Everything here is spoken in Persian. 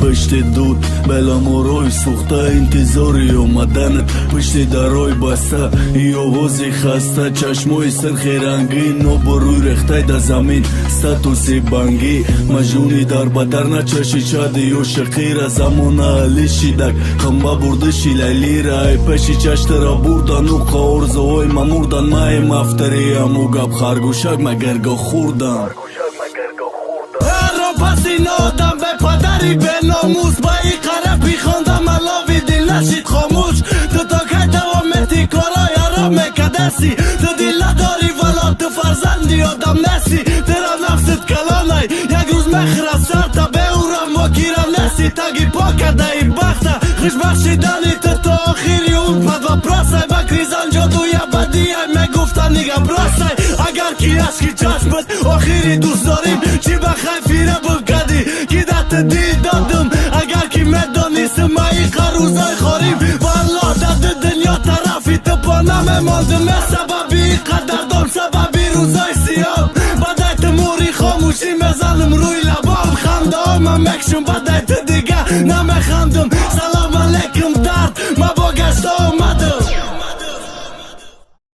پشت دود بلا مروی سوخته انتظاری اومدنت پشت دروی بسته ای آوازی خسته چشمای سرخی رنگین و بروی رخته در زمین ستوسی بانگی مجنونی در بدر نچشی چادی و شقیر زمان علی شیدک خمبه بردشی لیلی رای پشی چشت را بردن و قارزوهای مموردن مای مفتری امو گب خرگوشک مگرگا خوردن پس این آدم به پدری به ناموس با ای قره پیخوندم ملاوی دل نشید خاموش تو تا که دوامتی کارای حرام مکدسی تو دل نداری ولا تو فرزندی آدم نسی ترا نفست کلانای یک روز مخرا سر تا به اورم و گیرم نسی تاگی پاکده ای بخته خوش بخشیدنی تو آخری اون پد و پراسای بکریزان جادوی بدی ای مگفتن نگه براسای اگر کی اشکی چشمت آخری دوست داریم چی بخوای فیره بگدی گیدت دیدادم اگر کی مدانیست ما ای قروزای خوریم والا در دنیا طرفی تو پا نماندم سببی قدردان سببی روزای سیام بدای تموری خاموشی مزنم روی لبام خنده ها من مکشم بدای تو دیگه نمیخندم سلام